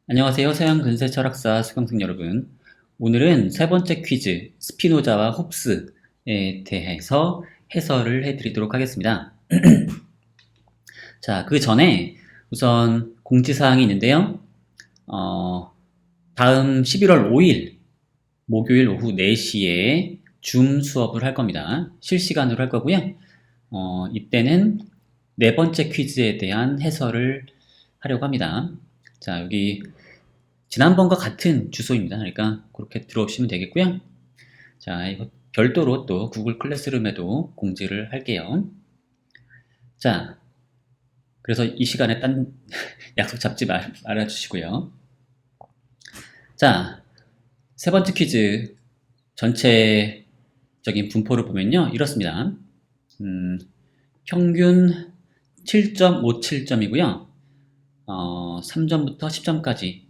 안녕하세요. 서양 근세 철학사 수강생 여러분. 오늘은 세 번째 퀴즈, 스피노자와 홉스에 대해서 해설을 해드리도록 하겠습니다. 자, 그 전에 우선 공지사항이 있는데요. 다음 11월 5일, 목요일 오후 4시에 줌 수업을 할 겁니다. 실시간으로 할 거고요. 이때는 네 번째 퀴즈에 대한 해설을 하려고 합니다. 자, 여기 지난번과 같은 주소입니다. 그러니까 그렇게 들어오시면 되겠고요. 자, 이거 별도로 또 구글 클래스룸에도 공지를 할게요. 자, 그래서 이 시간에 딴 약속 잡지 말아주시고요. 자, 세 번째 퀴즈 전체적인 분포를 보면요. 이렇습니다. 평균 7.57점이고요. 3점부터 10점까지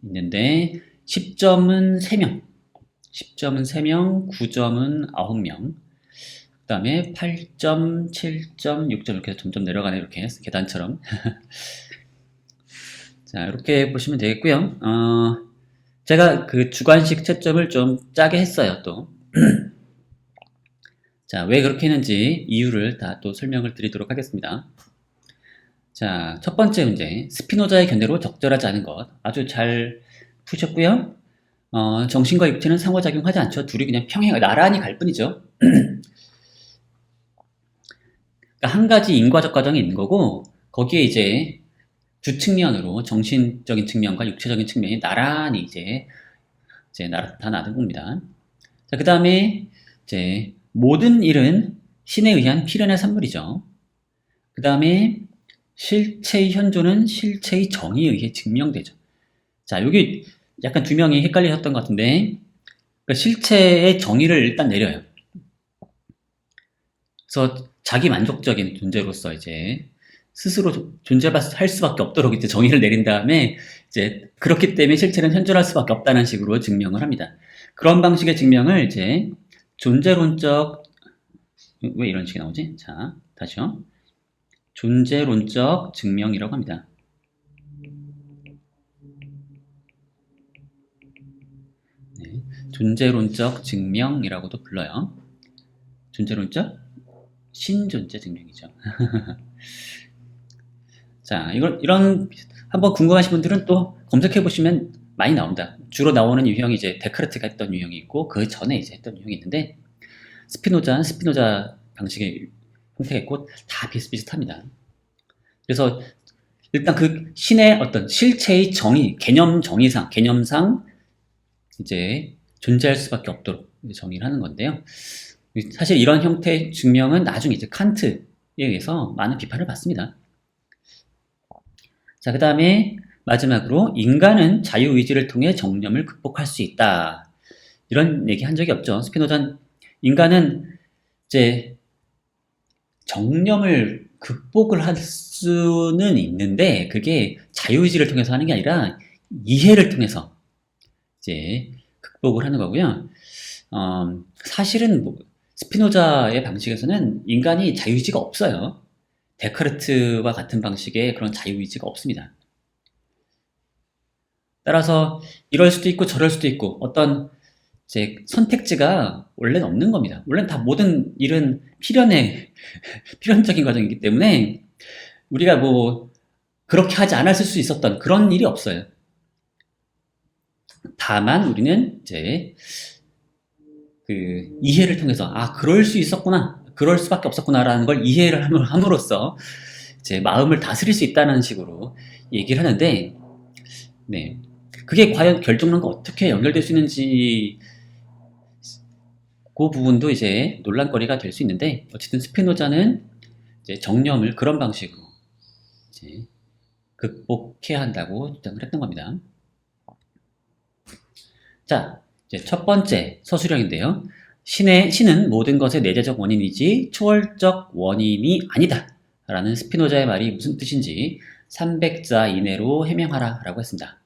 있는데 10점은 3명, 10점은 3명, 9점은 9명, 그 다음에 8점, 7점, 6점 이렇게 점점 내려가네. 이렇게 계단처럼. 자, 이렇게 보시면 되겠고요. 제가 그 주관식 채점을 좀 짜게 했어요, 또. 자, 왜 그렇게 했는지 이유를 다 또 설명을 드리도록 하겠습니다. 자, 첫 번째 문제. 스피노자의 견해로 적절하지 않은 것. 아주 잘 푸셨고요. 정신과 육체는 상호작용하지 않죠. 둘이 그냥 나란히 갈 뿐이죠. 그러니까 한 가지 인과적 과정이 있는 거고, 거기에 이제 두 측면으로 정신적인 측면과 육체적인 측면이 나란히 이제 나타나는 겁니다. 자, 그 다음에 이제 모든 일은 신에 의한 필연의 산물이죠. 그 다음에 실체의 현존은 실체의 정의에 의해 증명되죠. 자, 여기 약간 두 명이 헷갈리셨던 것 같은데, 그러니까 실체의 정의를 일단 내려요. 그래서 자기 만족적인 존재로서 이제 스스로 존재할 수밖에 없도록 이제 정의를 내린 다음에 이제 그렇기 때문에 실체는 현존할 수밖에 없다는 식으로 증명을 합니다. 그런 방식의 증명을 이제 존재론적, 왜 이런 식이 나오지? 자, 다시요. 존재론적 증명이라고 합니다. 네, 존재론적 증명이라고도 불러요. 존재론적 신존재 증명이죠. 자, 이런 한번 궁금하신 분들은 또 검색해 보시면 많이 나옵니다. 주로 나오는 유형이 이제 데카르트가 했던 유형이 있고 그 전에 이제 했던 유형이 있는데 스피노자는 스피노자 방식의 형태가 있고 다 비슷비슷합니다. 그래서 일단 그 신의 어떤 실체의 정의, 개념상 이제 존재할 수밖에 없도록 정의를 하는 건데요. 사실 이런 형태의 증명은 나중에 이제 칸트에 의해서 많은 비판을 받습니다. 자, 그 다음에 마지막으로 인간은 자유의지를 통해 정념을 극복할 수 있다. 이런 얘기 한 적이 없죠. 스피노자는 인간은 이제 정념을 극복을 할 수는 있는데 그게 자유의지를 통해서 하는 게 아니라 이해를 통해서 이제 극복을 하는 거고요. 사실은 스피노자의 방식에서는 인간이 자유의지가 없어요. 데카르트와 같은 방식의 그런 자유의지가 없습니다. 따라서 이럴 수도 있고 저럴 수도 있고 어떤 이제 선택지가 원래는 없는 겁니다. 원래는 다 모든 일은 필연적인 과정이기 때문에 우리가 뭐 그렇게 하지 않았을 수 있었던 그런 일이 없어요. 다만 우리는 이제 그 이해를 통해서 그럴 수 있었구나, 그럴 수밖에 없었구나라는 걸 이해를 함으로써 이제 마음을 다스릴 수 있다는 식으로 얘기를 하는데, 네, 그게 과연 결정론과 어떻게 연결될 수 있는지 그 부분도 이제 논란거리가 될 수 있는데 어쨌든 스피노자는 이제 정념을 그런 방식으로 이제 극복해야 한다고 주장을 했던 겁니다. 자, 이제 첫 번째 서술형인데요. 신은 모든 것의 내재적 원인이지 초월적 원인이 아니다. 라는 스피노자의 말이 무슨 뜻인지 300자 이내로 해명하라 라고 했습니다.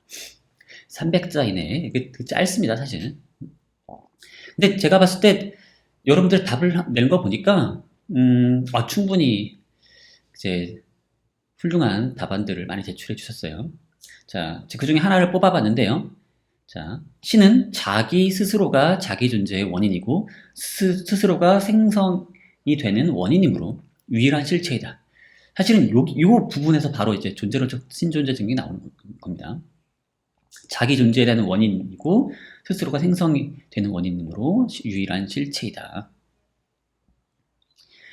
300자 이내, 이게 짧습니다, 사실. 근데 제가 봤을 때 여러분들 답을 낸 거 보니까 충분히 이제 훌륭한 답안들을 많이 제출해 주셨어요. 자, 그 중에 하나를 뽑아봤는데요. 자, 신은 자기 스스로가 자기 존재의 원인이고 스스로가 생성이 되는 원인이므로 유일한 실체이다. 사실은 요 부분에서 바로 이제 존재론적 신존재 증명이 나오는 겁니다. 자기 존재에 대한 원인이고 스스로가 생성이 되는 원인으로 유일한 실체이다.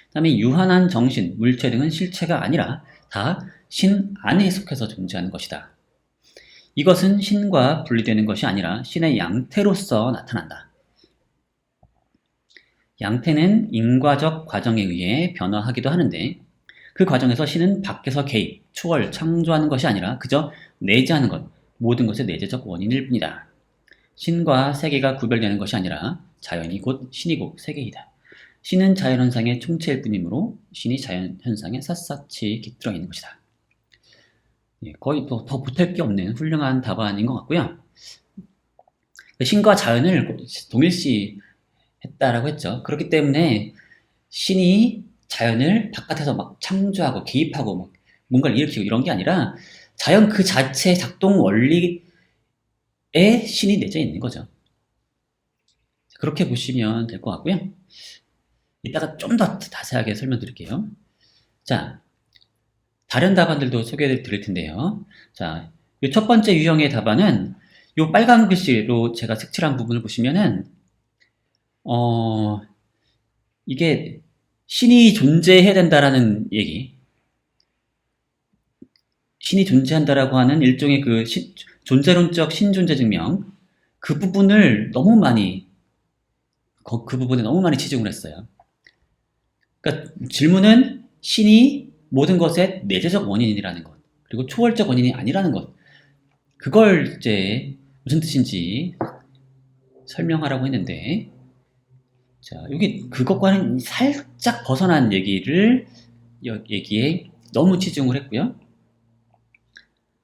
그 다음에 유한한 정신, 물체 등은 실체가 아니라 다 신 안에 속해서 존재하는 것이다. 이것은 신과 분리되는 것이 아니라 신의 양태로서 나타난다. 양태는 인과적 과정에 의해 변화하기도 하는데 그 과정에서 신은 밖에서 개입, 초월, 창조하는 것이 아니라 그저 내재하는 것, 모든 것의 내재적 원인일 뿐이다. 신과 세계가 구별되는 것이 아니라 자연이 곧 신이고 세계이다. 신은 자연현상의 총체일 뿐이므로 신이 자연현상에 샅샅이 깃들어 있는 것이다. 거의 더 보탤 게 없는 훌륭한 답안인 것 같고요. 신과 자연을 동일시 했다라고 했죠. 그렇기 때문에 신이 자연을 바깥에서 막 창조하고 개입하고 막 뭔가를 일으키고 이런 게 아니라 자연 그 자체의 작동 원리에 신이 내재 있는 거죠. 그렇게 보시면 될 것 같고요. 이따가 좀 더 자세하게 설명드릴게요. 자, 다른 답안들도 소개해 드릴 텐데요. 자, 이 첫 번째 유형의 답안은 이 빨간 글씨로 제가 색칠한 부분을 보시면은 이게 신이 존재해야 된다라는 얘기, 신이 존재한다라고 하는 일종의 그 존재론적 신존재 증명, 그 부분을 너무 많이 그 부분에 너무 많이 치중을 했어요. 그러니까 질문은 신이 모든 것의 내재적 원인이라는 것, 그리고 초월적 원인이 아니라는 것, 그걸 이제 무슨 뜻인지 설명하라고 했는데, 자, 여기 그것과는 살짝 벗어난 얘기에 너무 치중을 했고요.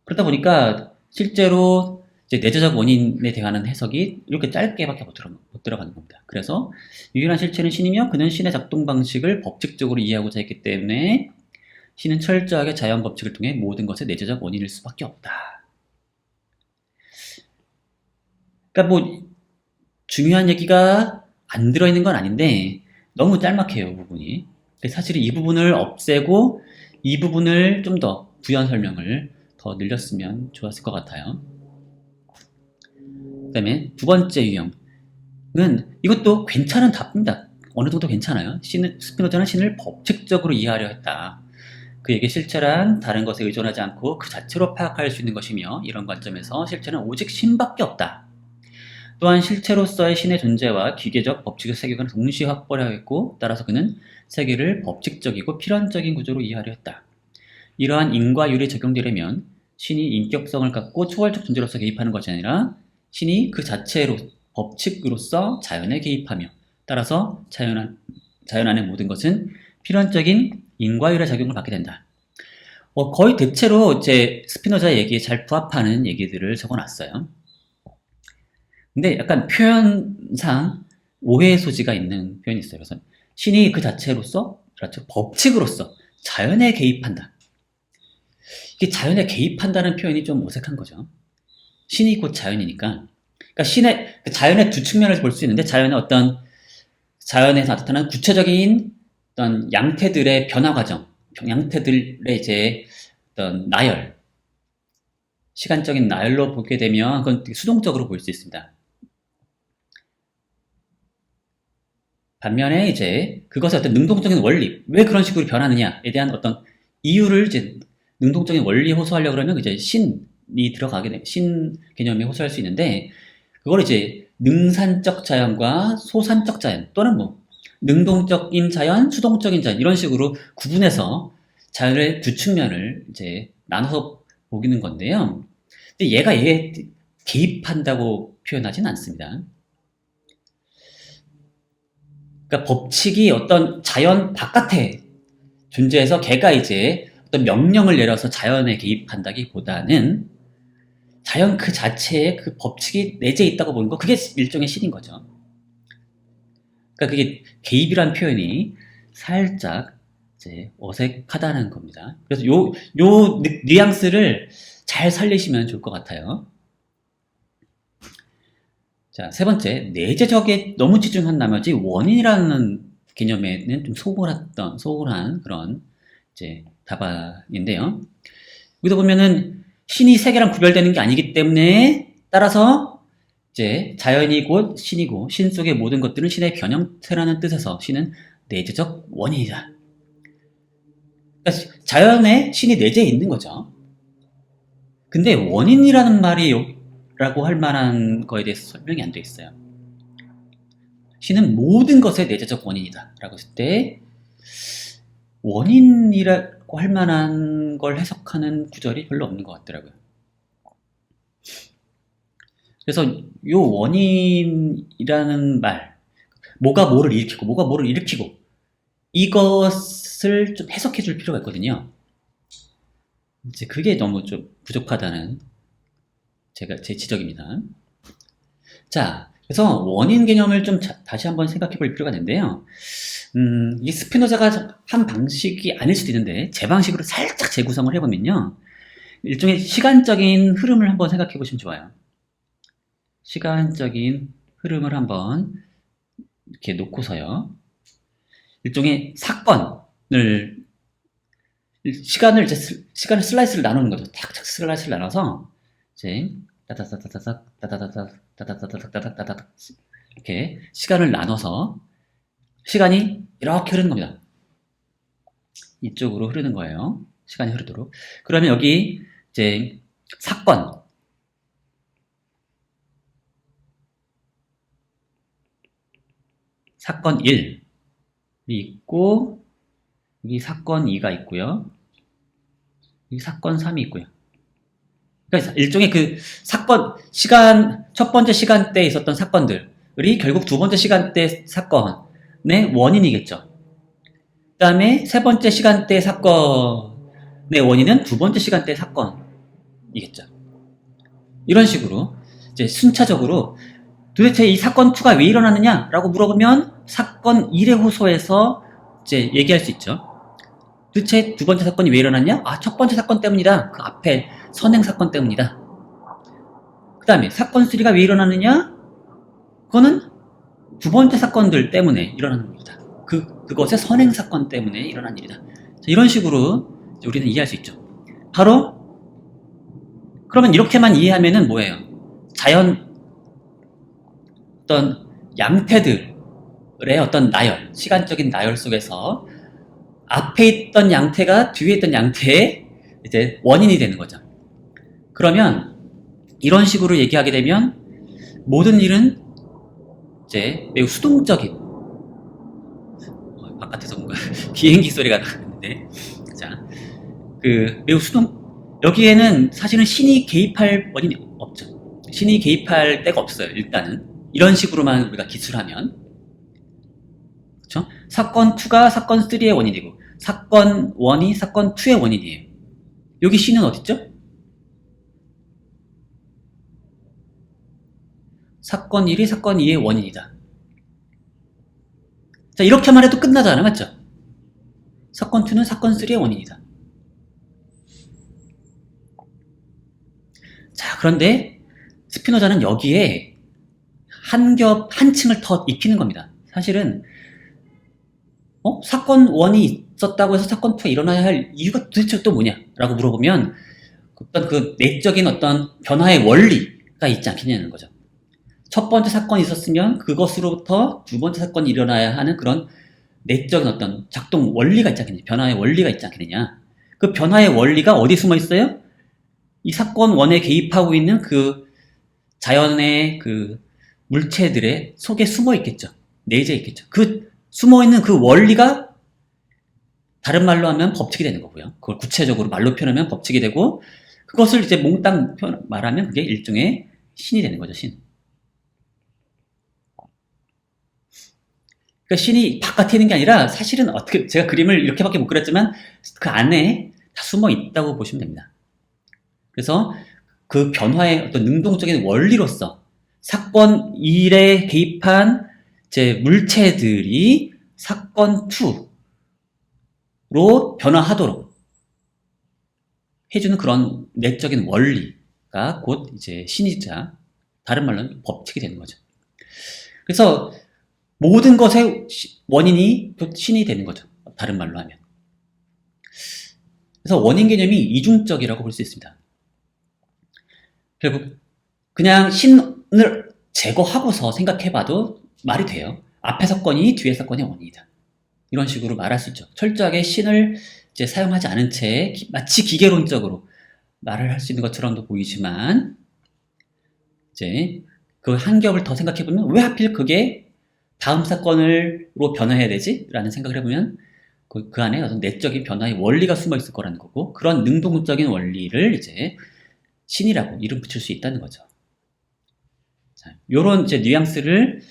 그러다 보니까 실제로 이제 내재적 원인에 대한 해석이 이렇게 짧게밖에 못 들어가는 겁니다. 그래서 유일한 실체는 신이며 그는 신의 작동 방식을 법칙적으로 이해하고자 했기 때문에 신은 철저하게 자연 법칙을 통해 모든 것의 내재적 원인일 수밖에 없다. 그러니까 뭐 중요한 얘기가 안 들어있는 건 아닌데 너무 짤막해요, 이 부분이. 사실 이 부분을 없애고 이 부분을 좀 더 부연 설명을 더 늘렸으면 좋았을 것 같아요. 그 다음에 두 번째 유형은 이것도 괜찮은 답입니다. 어느 정도 괜찮아요. 스피노자는 신을 법칙적으로 이해하려 했다. 그에게 실체란 다른 것에 의존하지 않고 그 자체로 파악할 수 있는 것이며 이런 관점에서 실체는 오직 신밖에 없다. 또한 실체로서의 신의 존재와 기계적, 법칙의 세계관을 동시에 확보하려 했고 따라서 그는 세계를 법칙적이고 필연적인 구조로 이해하려 했다. 이러한 인과율이 적용되려면 신이 인격성을 갖고 초월적 존재로서 개입하는 것이 아니라 신이 그 자체로 법칙으로서 자연에 개입하며 따라서 자연 안의 모든 것은 필연적인 인과율의 적용을 받게 된다. 거의 대체로 제 스피노자 얘기에 잘 부합하는 얘기들을 적어놨어요. 근데 약간 표현상 오해의 소지가 있는 표현이 있어요. 그래서 신이 그 자체로서, 그렇죠, 법칙으로서 자연에 개입한다. 이게 자연에 개입한다는 표현이 좀 어색한 거죠. 신이 곧 자연이니까. 그러니까 자연의 두 측면을 볼 수 있는데 자연에서 나타나는 구체적인 어떤 양태들의 변화 과정, 양태들의 이제 어떤 나열, 시간적인 나열로 보게 되면 그건 되게 수동적으로 보일 수 있습니다. 반면에 이제 그것의 어떤 능동적인 원리, 왜 그런 식으로 변하느냐에 대한 어떤 이유를 이제 능동적인 원리에 호소하려고 그러면 이제 신이 들어가게 되면 신 개념에 호소할 수 있는데 그걸 이제 능산적 자연과 소산적 자연 또는 뭐 능동적인 자연, 수동적인 자연 이런 식으로 구분해서 자연의 두 측면을 이제 나눠서 보기는 건데요. 근데 얘가 얘에 개입한다고 표현하진 않습니다. 그러니까 법칙이 어떤 자연 바깥에 존재해서 걔가 이제 어떤 명령을 내려서 자연에 개입한다기보다는 자연 그 자체에 그 법칙이 내재 있다고 보는 거, 그게 일종의 신인 거죠. 그러니까 그게 개입이란 표현이 살짝 이제 어색하다는 겁니다. 그래서 요 뉘앙스를 잘 살리시면 좋을 것 같아요. 자, 세 번째, 내재적에 너무 치중한 나머지 원인이라는 개념에는 좀 소홀한 그런 이제 답안인데요. 여기서 보면은 신이 세계랑 구별되는 게 아니기 때문에 따라서 이제 자연이 곧 신이고 신 속의 모든 것들은 신의 변형태라는 뜻에서 신은 내재적 원인이다. 그러니까 자연에 신이 내재해 있는 거죠. 근데 원인이라는 말이 라고 할 만한 거에 대해서 설명이 안 돼 있어요. 신은 모든 것의 내재적 원인이다 라고 했을 때 원인이라고 할 만한 걸 해석하는 구절이 별로 없는 것 같더라고요. 그래서 요 원인이라는 말, 뭐가 뭐를 일으키고 뭐가 뭐를 일으키고 이것을 좀 해석해 줄 필요가 있거든요. 이제 그게 너무 좀 부족하다는 제 지적입니다. 자, 그래서 원인 개념을 좀 다시 한번 생각해 볼 필요가 있는데요. 이 스피노자가 한 방식이 아닐 수도 있는데 제 방식으로 살짝 재구성을 해보면요. 일종의 시간적인 흐름을 한번 생각해 보시면 좋아요. 시간적인 흐름을 한번 이렇게 놓고서요. 일종의 사건을 시간을 슬라이스를 나누는 거죠. 탁탁 슬라이스를 나눠서 이제 따다다다닥 따다다닥 따다다닥 따다닥 이렇게 시간을 나눠서 시간이 이렇게 흐르는 겁니다. 이쪽으로 흐르는 거예요. 시간이 흐르도록. 그러면 여기 이제 사건 1이 있고 여기 사건 2가 있고요. 여기 사건 3이 있고요. 그러니까 일종의 그 첫 번째 시간대에 있었던 사건들이 결국 두 번째 시간대 사건의 원인이겠죠. 그 다음에 세 번째 시간대 사건의 원인은 두 번째 시간대 사건이겠죠. 이런 식으로 이제 순차적으로 도대체 이 사건 2가 왜 일어나느냐라고 물어보면 사건 1의 호소에서 이제 얘기할 수 있죠. 도대체 두 번째 사건이 왜 일어났냐? 아, 첫 번째 사건 때문이다. 그 앞에 선행 사건 때문이다. 그 다음에 사건 3가 왜 일어나느냐? 그거는 두 번째 사건들 때문에 일어나는 겁니다. 그것의 선행 사건 때문에 일어난 일이다. 자, 이런 식으로 우리는 이해할 수 있죠. 바로 그러면 이렇게만 이해하면은 뭐예요? 자연 어떤 양태들의 어떤 나열, 시간적인 나열 속에서 앞에 있던 양태가 뒤에 있던 양태의 이제 원인이 되는 거죠. 그러면 이런 식으로 얘기하게 되면 모든 일은 이제 매우 수동적인 바깥에서 뭔가 비행기 소리가 나는데 자, 매우 여기에는 사실은 신이 개입할 원인이 없죠. 신이 개입할 데가 없어요. 일단은 이런 식으로만 우리가 기술하면 그렇죠? 사건 2가 사건 3의 원인이고 사건 1이 사건 2의 원인이에요. 여기 신은 어딨죠? 사건 1이 사건 2의 원인이다. 자, 이렇게만 해도 끝나잖아요. 맞죠? 사건 2는 사건 3의 원인이다. 자, 그런데 스피노자는 여기에 한 층을 더 입히는 겁니다. 사실은 사건 1이 있었다고 해서 사건 2가 일어나야 할 이유가 도대체 또 뭐냐? 라고 물어보면 어떤 그 내적인 어떤 변화의 원리가 있지 않겠냐는 거죠. 첫 번째 사건이 있었으면 그것으로부터 두 번째 사건이 일어나야 하는 그런 내적인 어떤 작동 원리가 있지 않겠냐. 변화의 원리가 있지 않겠느냐. 그 변화의 원리가 어디에 숨어 있어요? 이 사건 1에 개입하고 있는 그 자연의 그 물체들의 속에 숨어 있겠죠. 내재해 있겠죠. 그 숨어 있는 그 원리가 다른 말로 하면 법칙이 되는 거고요. 그걸 구체적으로 말로 표현하면 법칙이 되고 그것을 이제 몽땅 말하면 그게 일종의 신이 되는 거죠. 신. 그러니까 신이 바깥에 있는 게 아니라 사실은 어떻게 제가 그림을 이렇게밖에 못 그렸지만 그 안에 다 숨어 있다고 보시면 됩니다. 그래서 그 변화의 어떤 능동적인 원리로서 사건 1에 개입한 제 물체들이 사건 2로 변화하도록 해주는 그런 내적인 원리가 곧 이제 신이자 다른 말로는 법칙이 되는 거죠. 그래서 모든 것의 원인이 신이 되는 거죠. 다른 말로 하면. 그래서 원인 개념이 이중적이라고 볼 수 있습니다. 결국 그냥 신을 제거하고서 생각해봐도 말이 돼요. 앞에 사건이 뒤에 사건의 원인이다. 이런 식으로 말할 수 있죠. 철저하게 신을 이제 사용하지 않은 채 마치 기계론적으로 말을 할 수 있는 것처럼도 보이지만 이제 그 한 겹을 더 생각해보면 왜 하필 그게 다음 사건으로 변화해야 되지? 라는 생각을 해보면 그 안에 어떤 내적인 변화의 원리가 숨어 있을 거라는 거고 그런 능동적인 원리를 이제 신이라고 이름 붙일 수 있다는 거죠. 자, 요런 이제 뉘앙스를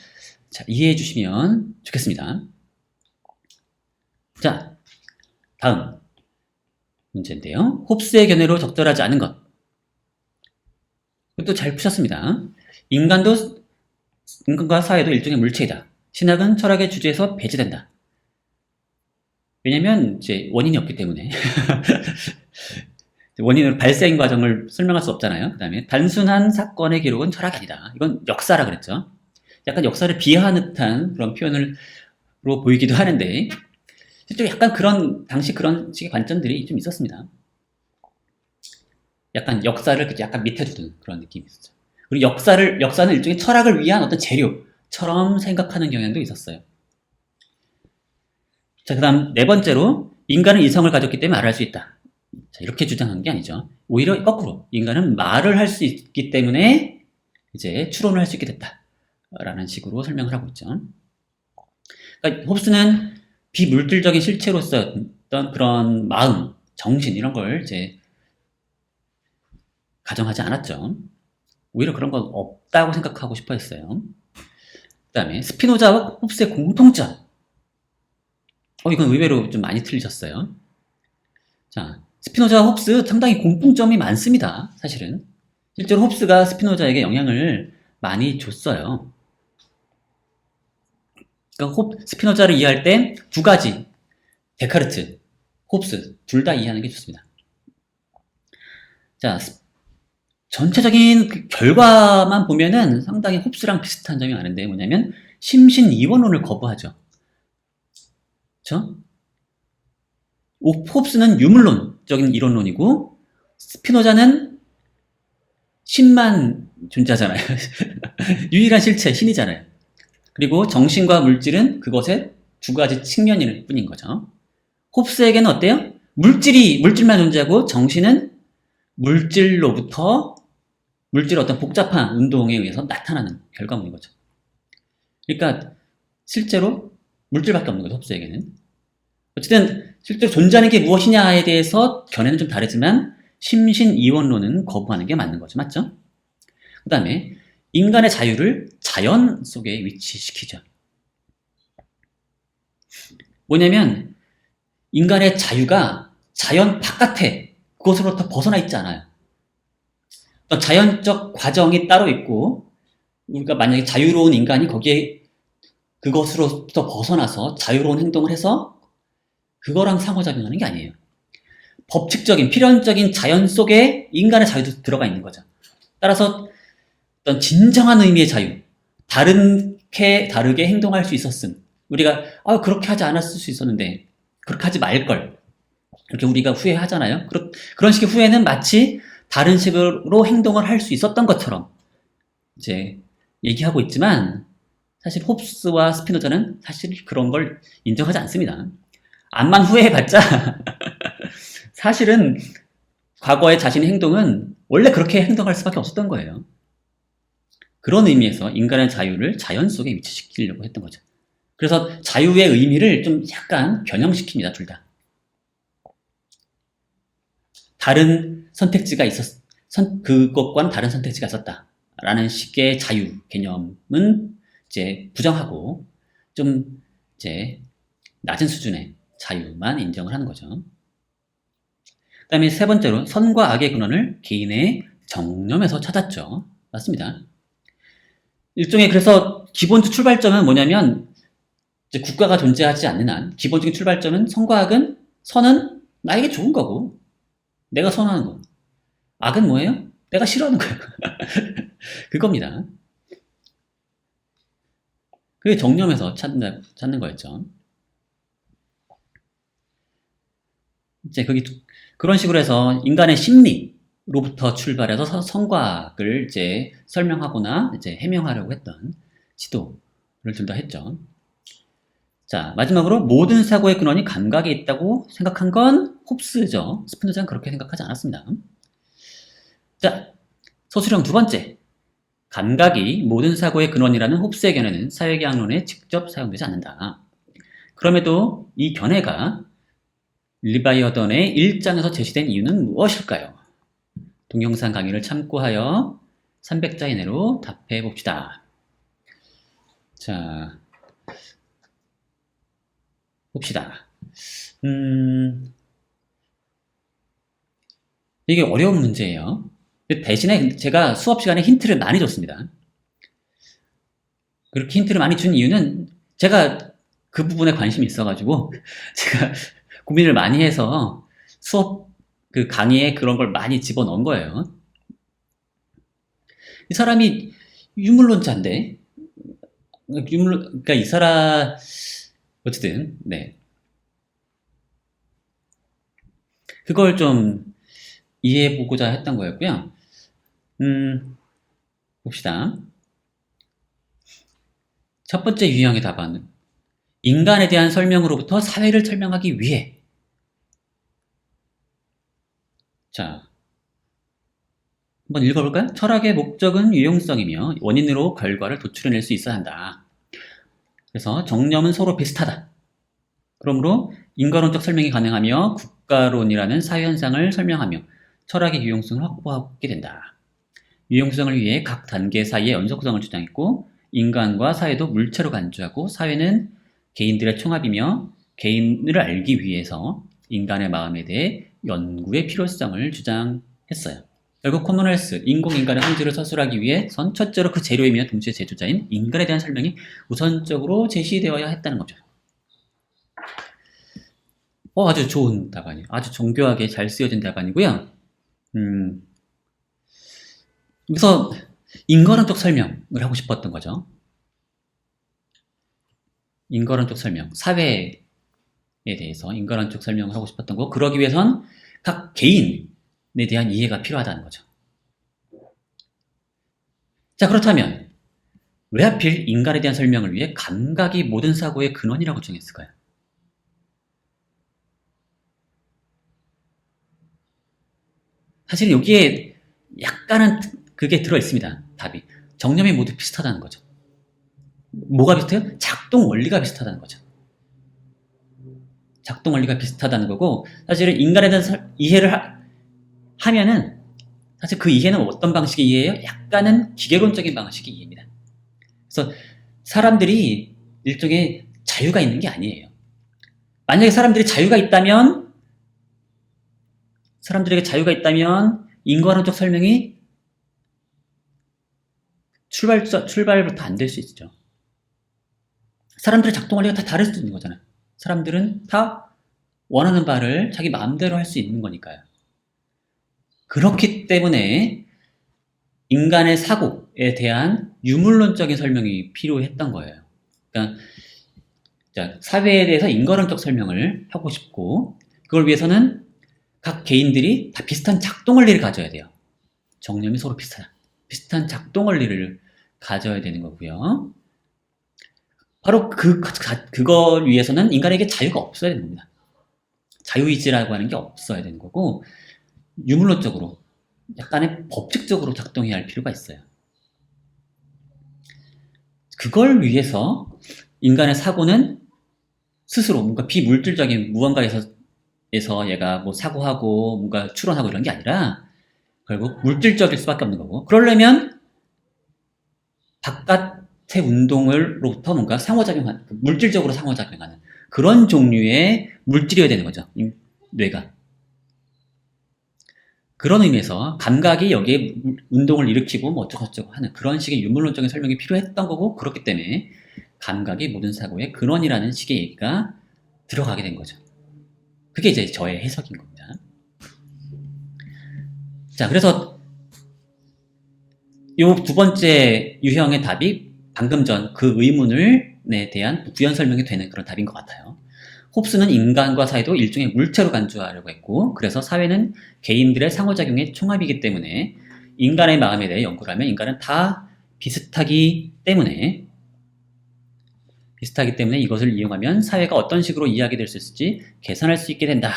자, 이해해 주시면 좋겠습니다. 자, 다음 문제인데요. 홉스의 견해로 적절하지 않은 것. 이것도 잘 푸셨습니다. 인간과 사회도 일종의 물체이다. 신학은 철학의 주제에서 배제된다. 왜냐면 이제 원인이 없기 때문에 원인으로 발생 과정을 설명할 수 없잖아요. 그 다음에 단순한 사건의 기록은 철학이 아니다. 이건 역사라 그랬죠. 약간 역사를 비하하는 듯한 그런 표현으로 보이기도 하는데 실제로 약간 그런 당시 그런 식의 관점들이 좀 있었습니다. 약간 역사를 약간 밑에 두는 그런 느낌이 있었죠. 그리고 역사는 일종의 철학을 위한 어떤 재료처럼 생각하는 경향도 있었어요. 자, 그 다음 네 번째로 인간은 이성을 가졌기 때문에 말할 수 있다. 자, 이렇게 주장한 게 아니죠. 오히려 거꾸로 인간은 말을 할 수 있기 때문에 이제 추론을 할 수 있게 됐다. 라는 식으로 설명을 하고 있죠. 그러니까 홉스는 비물질적인 실체로서 어떤 그런 마음, 정신 이런 걸 이제 가정하지 않았죠. 오히려 그런 건 없다고 생각하고 싶어 했어요. 그 다음에 스피노자와 홉스의 공통점. 이건 의외로 좀 많이 틀리셨어요. 자, 스피노자와 홉스 상당히 공통점이 많습니다. 사실은. 실제로 홉스가 스피노자에게 영향을 많이 줬어요. 그러니까 스피노자를 이해할 때 두 가지, 데카르트, 홉스 둘 다 이해하는 게 좋습니다. 자, 전체적인 그 결과만 보면은 상당히 홉스랑 비슷한 점이 많은데 뭐냐면 심신이원론을 거부하죠. 그렇죠? 홉스는 유물론적인 이론론이고 스피노자는 신만 존재하잖아요. 유일한 실체, 신이잖아요. 그리고 정신과 물질은 그것의 두 가지 측면일 뿐인 거죠. 홉스에게는 어때요? 물질만 존재하고 정신은 물질의 어떤 복잡한 운동에 의해서 나타나는 결과물인 거죠. 그러니까 실제로 물질밖에 없는 거죠, 홉스에게는. 어쨌든 실제로 존재하는 게 무엇이냐에 대해서 견해는 좀 다르지만 심신이원론은 거부하는 게 맞는 거죠. 맞죠? 그 다음에 인간의 자유를 자연 속에 위치시키죠. 뭐냐면 인간의 자유가 자연 바깥에 그것으로부터 벗어나 있지 않아요. 어떤 자연적 과정이 따로 있고 우리가 만약에 자유로운 인간이 거기에 그것으로부터 벗어나서 자유로운 행동을 해서 그거랑 상호작용하는 게 아니에요. 법칙적인 필연적인 자연 속에 인간의 자유도 들어가 있는 거죠. 따라서 어떤 진정한 의미의 자유, 다르게 행동할 수 있었음. 우리가 그렇게 하지 않았을 수 있었는데 그렇게 하지 말걸. 이렇게 우리가 후회하잖아요. 그런 식의 후회는 마치 다른 식으로 행동을 할 수 있었던 것처럼 이제 얘기하고 있지만 사실 홉스와 스피노자는 사실 그런 걸 인정하지 않습니다. 암만 후회해봤자 사실은 과거의 자신의 행동은 원래 그렇게 행동할 수밖에 없었던 거예요. 그런 의미에서 인간의 자유를 자연 속에 위치시키려고 했던 거죠. 그래서 자유의 의미를 좀 약간 변형시킵니다, 둘 다. 다른 선택지가 그것과는 다른 선택지가 있었다. 라는 식의 자유 개념은 이제 부정하고 좀 이제 낮은 수준의 자유만 인정을 하는 거죠. 그 다음에 세 번째로 선과 악의 근원을 개인의 정념에서 찾았죠. 맞습니다. 일종의 그래서 기본적 출발점은 뭐냐면 이제 국가가 존재하지 않는 한 기본적인 출발점은 선과 악은 선은 나에게 좋은 거고 내가 선호하는 거. 악은 뭐예요? 내가 싫어하는 거예요. 그겁니다. 그게 정념에서 찾는 거였죠. 이제 그런 식으로 해서 인간의 심리로부터 출발해서 성과학을 이제 설명하거나 이제 해명하려고 했던 시도를 둘 다 했죠. 자, 마지막으로 모든 사고의 근원이 감각에 있다고 생각한 건 홉스죠. 스피노자는 그렇게 생각하지 않았습니다. 자, 서술형 두 번째. 감각이 모든 사고의 근원이라는 홉스의 견해는 사회계약론에 직접 사용되지 않는다. 그럼에도 이 견해가 리바이어던의 1장에서 제시된 이유는 무엇일까요? 동영상 강의를 참고하여 300자 이내로 답해 봅시다. 자, 봅시다. 이게 어려운 문제예요. 대신에 제가 수업 시간에 힌트를 많이 줬습니다. 그렇게 힌트를 많이 준 이유는 제가 그 부분에 관심이 있어가지고 제가 고민을 많이 해서 수업 그 강의에 그런 걸 많이 집어넣은 거예요. 이 사람이 유물론자인데, 그러니까 이 사람 어쨌든 네, 그걸 좀 이해해보고자 했던 거였고요. 봅시다. 첫 번째 유형의 답안은 인간에 대한 설명으로부터 사회를 설명하기 위해. 자, 한번 읽어볼까요? 철학의 목적은 유용성이며 원인으로 결과를 도출해낼 수 있어야 한다. 그래서 정념은 서로 비슷하다. 그러므로 인과론적 설명이 가능하며 국가론이라는 사회현상을 설명하며 철학의 유용성을 확보하게 된다. 유용성을 위해 각 단계 사이의 연속성을 주장했고 인간과 사회도 물체로 간주하고 사회는 개인들의 총합이며 개인을 알기 위해서 인간의 마음에 대해 연구의 필요성을 주장했어요. 결국 커먼웰스, 인공인간의 성질을 서술하기 위해선 첫째로 그 재료이며 동시에 제조자인 인간에 대한 설명이 우선적으로 제시되어야 했다는 거죠. 아주 좋은 답안이에요. 아주 정교하게 잘 쓰여진 답안이고요. 여기서 인과론적 설명을 하고 싶었던 거죠. 인과론적 설명, 사회에 대해서 인과론적 설명을 하고 싶었던 거. 그러기 위해선 각 개인에 대한 이해가 필요하다는 거죠. 자, 그렇다면 왜 하필 인간에 대한 설명을 위해 감각이 모든 사고의 근원이라고 정했을까요? 사실은 여기에 약간은 그게 들어있습니다. 답이. 정념이 모두 비슷하다는 거죠. 뭐가 비슷해요? 작동 원리가 비슷하다는 거죠. 작동 원리가 비슷하다는 거고, 사실은 인간에 대한 이해를 하면은 사실 그 이해는 어떤 방식의 이해예요? 약간은 기계론적인 방식의 이해입니다. 그래서 사람들이 일종의 자유가 있는 게 아니에요. 만약에 사람들에게 자유가 있다면 인과론적 설명이 출발부터 안 될 수 있죠. 사람들의 작동 원리가 다 다를 수 있는 거잖아요. 사람들은 다 원하는 바를 자기 마음대로 할 수 있는 거니까요. 그렇기 때문에 인간의 사고에 대한 유물론적인 설명이 필요했던 거예요. 그러니까 사회에 대해서 인과론적 설명을 하고 싶고 그걸 위해서는 각 개인들이 다 비슷한 작동 원리를 가져야 돼요. 정념이 서로 비슷한 작동 원리를 가져야 되는 거고요. 바로 그걸 위해서는 인간에게 자유가 없어야 되는 겁니다. 자유의지라고 하는 게 없어야 되는 거고 유물론적으로 약간의 법칙적으로 작동해야 할 필요가 있어요. 그걸 위해서 인간의 사고는 스스로 뭔가 비물질적인 무언가에서 얘가 뭐 사고하고 뭔가 추론하고 이런 게 아니라 결국 물질적일 수밖에 없는 거고 그러려면 바깥의 운동으로부터 뭔가 물질적으로 상호작용하는 그런 종류의 물질이어야 되는 거죠. 뇌가. 그런 의미에서 감각이 여기에 운동을 일으키고 뭐 어쩌고저쩌고 하는 그런 식의 유물론적인 설명이 필요했던 거고 그렇기 때문에 감각이 모든 사고의 근원이라는 식의 얘기가 들어가게 된 거죠. 그게 이제 저의 해석인 겁니다. 자, 그래서 요 두 번째 유형의 답이 방금 전 그 의문에 대한 부연 설명이 되는 그런 답인 것 같아요. 홉스는 인간과 사회도 일종의 물체로 간주하려고 했고, 그래서 사회는 개인들의 상호작용의 총합이기 때문에 인간의 마음에 대해 연구를 하면 인간은 다 비슷하기 때문에 이것을 이용하면 사회가 어떤 식으로 이야기될 수 있을지 계산할 수 있게 된다.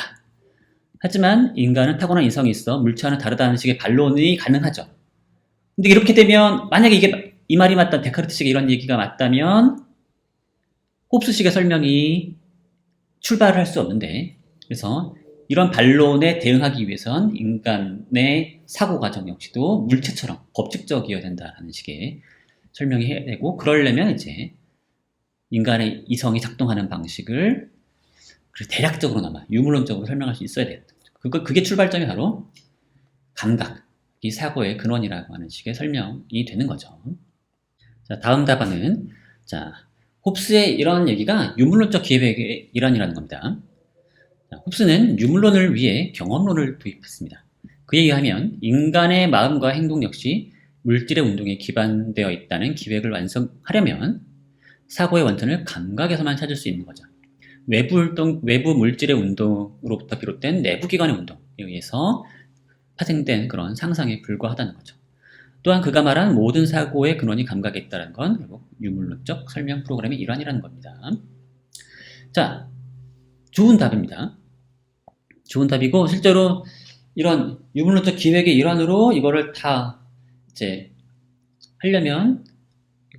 하지만 인간은 타고난 이성이 있어 물체와는 다르다는 식의 반론이 가능하죠. 근데 이렇게 되면 만약에 이 말이 맞다, 데카르트식의 이런 얘기가 맞다면 홉스식의 설명이 출발을 할 수 없는데, 그래서 이런 반론에 대응하기 위해선 인간의 사고 과정 역시도 물체처럼 법칙적이어야 된다는 식의 설명이 해야 되고, 그러려면 이제 인간의 이성이 작동하는 방식을 대략적으로나마 유물론적으로 설명할 수 있어야 돼요. 그게 출발점이 바로 감각이 사고의 근원이라고 하는 식의 설명이 되는 거죠. 자, 다음 답안은, 자, 홉스의 이런 얘기가 유물론적 기획의 일환이라는 겁니다. 자, 홉스는 유물론을 위해 경험론을 도입했습니다. 그에 의하면 인간의 마음과 행동 역시 물질의 운동에 기반되어 있다는 기획을 완성하려면 사고의 원천을 감각에서만 찾을 수 있는 거죠. 외부 물질의 운동으로부터 비롯된 내부기관의 운동에 의해서 파생된 그런 상상에 불과하다는 거죠. 또한 그가 말한 모든 사고의 근원이 감각에 있다는 건 결국 유물론적 설명 프로그램의 일환이라는 겁니다. 자, 좋은 답입니다. 좋은 답이고, 실제로 이런 유물론적 기획의 일환으로 이거를 다 이제 하려면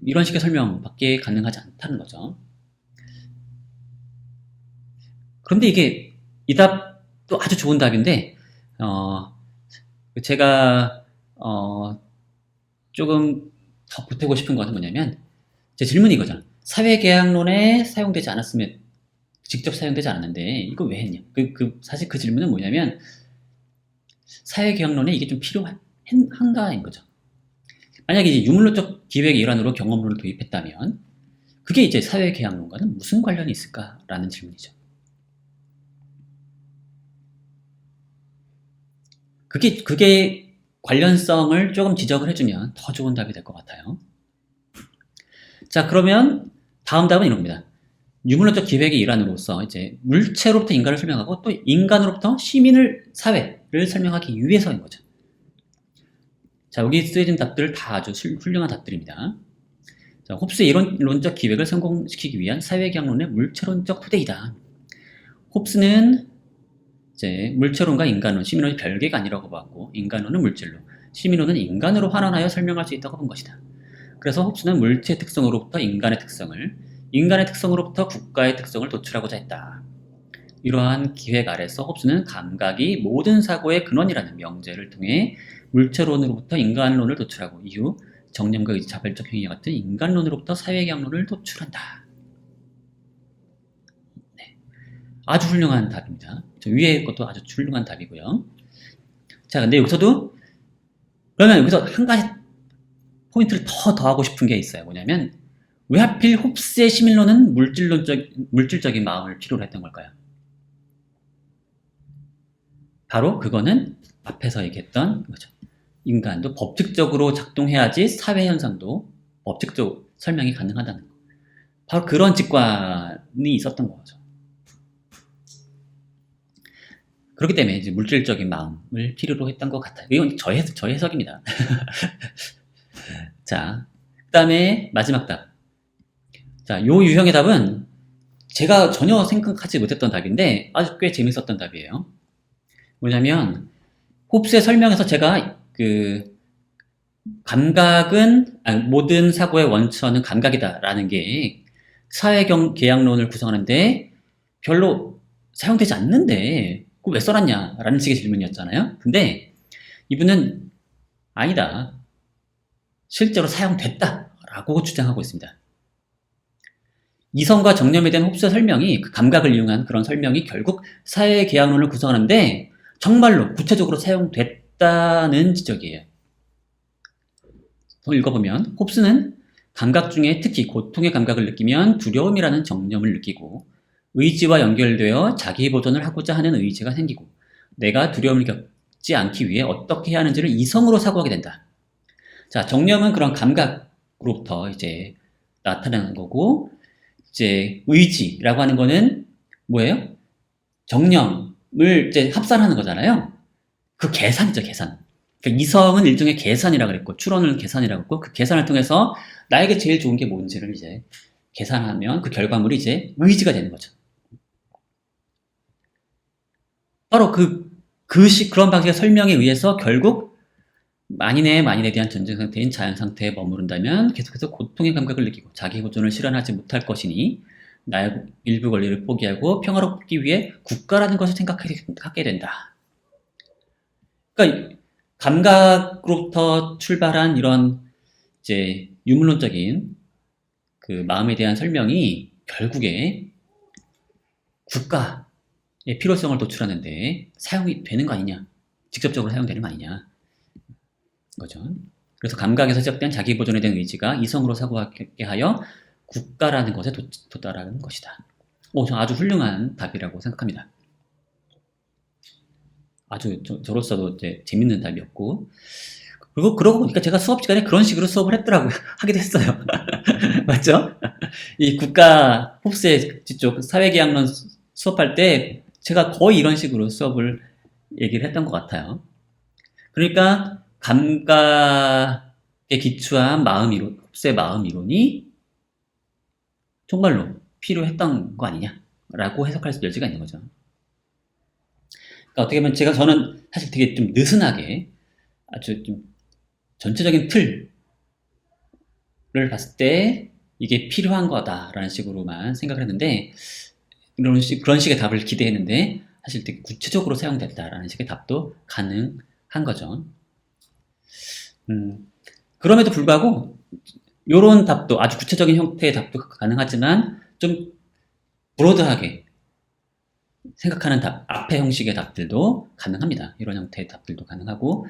이런 식의 설명밖에 가능하지 않다는 거죠. 그런데 이 답도 아주 좋은 답인데, 제가 조금 더 보태고 싶은 것은 뭐냐면, 제 질문이 이거잖아. 사회계약론에 사용되지 않았으면, 직접 사용되지 않았는데 이거 왜 했냐? 사실 그 질문은 뭐냐면, 사회계약론에 이게 좀 필요한가인 거죠. 만약에 이제 유물론적 기획의 일환으로 경험론을 도입했다면 그게 이제 사회계약론과는 무슨 관련이 있을까라는 질문이죠. 그게 관련성을 조금 지적을 해주면 더 좋은 답이 될 것 같아요. 자, 그러면 다음 답은 이런 겁니다. 유물론적 기획의 일환으로서 이제 물체로부터 인간을 설명하고 또 인간으로부터 사회를 설명하기 위해서인 거죠. 자, 여기 쓰여진 답들을 다 아주 훌륭한 답들입니다. 자, 홉스의 이론적 기획을 성공시키기 위한 사회계약론의 물체론적 토대이다. 홉스는 이제 물체론과 인간론, 시민론이 별개가 아니라고 봤고, 인간론은 물질로, 시민론은 인간으로 환원하여 설명할 수 있다고 본 것이다. 그래서 홉스는 물체의 특성으로부터 인간의 특성으로부터 국가의 특성을 도출하고자 했다. 이러한 기획 아래서 홉스는 감각이 모든 사고의 근원이라는 명제를 통해 물체론으로부터 인간론을 도출하고, 이후 정념과 의지, 자발적 행위와 같은 인간론으로부터 사회계약론을 도출한다. 네. 아주 훌륭한 답입니다. 저 위에 것도 아주 훌륭한 답이고요. 자, 근데 그러면 여기서 한 가지 포인트를 더하고 싶은 게 있어요. 뭐냐면, 왜 하필 홉스의 시민론은 물질적인 마음을 필요로 했던 걸까요? 바로 그거는 앞에서 얘기했던 거죠. 인간도 법칙적으로 작동해야지 사회 현상도 법칙적으로 설명이 가능하다는 거. 바로 그런 직관이 있었던 거죠. 그렇기 때문에 이제 물질적인 마음을 필요로 했던 것 같아요. 이건 저의 해석입니다. 자, 그 다음에 마지막 답. 자, 요 유형의 답은 제가 전혀 생각하지 못했던 답인데 아주 꽤 재밌었던 답이에요. 뭐냐면, 홉스의 설명에서 제가 모든 사고의 원천은 감각이다라는 게 사회계약론을 구성하는데 별로 사용되지 않는데 그거 왜 써놨냐라는 식의 질문이었잖아요. 근데 이분은 아니다, 실제로 사용됐다라고 주장하고 있습니다. 이성과 정념에 대한 홉스의 설명이, 그 감각을 이용한 그런 설명이 결국 사회계약론을 구성하는데 정말로 구체적으로 사용됐다는 지적이에요. 더 읽어보면, 홉스는 감각 중에 특히 고통의 감각을 느끼면 두려움이라는 정념을 느끼고, 의지와 연결되어 자기 보존을 하고자 하는 의지가 생기고, 내가 두려움을 겪지 겪지 않기 위해 어떻게 해야 하는지를 이성으로 사고하게 된다. 자, 정령은 그런 감각으로부터 이제 나타나는 거고, 이제 의지라고 하는 거는 뭐예요? 정령을 이제 합산하는 거잖아요. 그 계산이죠, 계산. 그러니까 이성은 일종의 계산이라고 그랬고, 추론은 계산이라고 했고, 그 계산을 통해서 나에게 제일 좋은 게 뭔지를 이제 계산하면 그 결과물이 이제 의지가 되는 거죠. 바로 그런 방식의 설명에 의해서 결국 만인에 대한 전쟁 상태인 자연 상태에 머무른다면 계속해서 고통의 감각을 느끼고 자기 보존을 실현하지 못할 것이니 나의 일부 권리를 포기하고 평화롭기 위해 국가라는 것을 생각하게 된다. 그러니까 감각으로부터 출발한 이런 이제 유물론적인 그 마음에 대한 설명이 결국에 국가의 필요성을 도출하는데 사용이 되는 거 아니냐, 직접적으로 사용되는 거 아니냐 거죠. 그래서 감각에서 시작된 자기 보존에 대한 의지가 이성으로 사고하게 하여 국가라는 것에 도달하는 것이다. 저 아주 훌륭한 답이라고 생각합니다. 아주 저로서도 이제 재밌는 답이었고, 그리고 그러고 보니까 제가 수업 시간에 그런 식으로 수업을 했더라고요. 하기도 했어요. 맞죠? 이 국가 홉스의 뒤쪽 사회계약론 수업할 때 제가 거의 이런 식으로 수업을 얘기를 했던 것 같아요. 그러니까 감각에 기초한 마음이론, 홉스의 마음이론이 정말로 필요했던 거 아니냐라고 해석할 수 여지가 있는 거죠. 그러니까 어떻게 보면 저는 사실 되게 좀 느슨하게 아주 좀 전체적인 틀을 봤을 때 이게 필요한 거다라는 식으로만 생각을 했는데, 그런 식의 답을 기대했는데 사실 되게 구체적으로 사용됐다라는 식의 답도 가능한 거죠. 그럼에도 불구하고 이런 답도, 아주 구체적인 형태의 답도 가능하지만 좀 브로드하게 생각하는 답, 앞의 형식의 답들도 가능합니다. 이런 형태의 답들도 가능하고,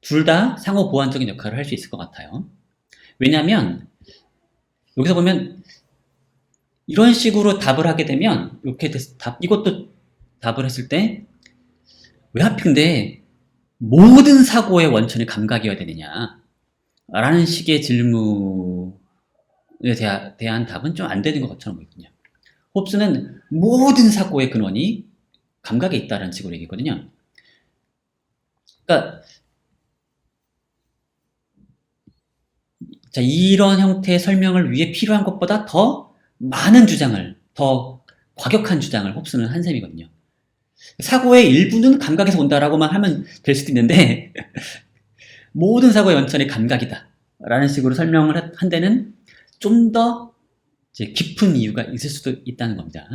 둘 다 상호 보완적인 역할을 할 수 있을 것 같아요. 왜냐하면 여기서 보면 이런 식으로 답을 하게 되면 이것도 답을 했을 때 왜 하필 근데 모든 사고의 원천이 감각이어야 되느냐 라는 식의 질문에 대한 답은 좀 안 되는 것처럼 보이거든요. 홉스는 모든 사고의 근원이 감각에 있다는 식으로 얘기했거든요. 그러니까 자, 이런 형태의 설명을 위해 필요한 것보다 더 많은 주장을, 더 과격한 주장을 홉스는 한 셈이거든요. 사고의 일부는 감각에서 온다라고만 하면 될 수도 있는데 모든 사고의 원천이 감각이다 라는 식으로 설명을 한 데는 좀 더 깊은 이유가 있을 수도 있다는 겁니다.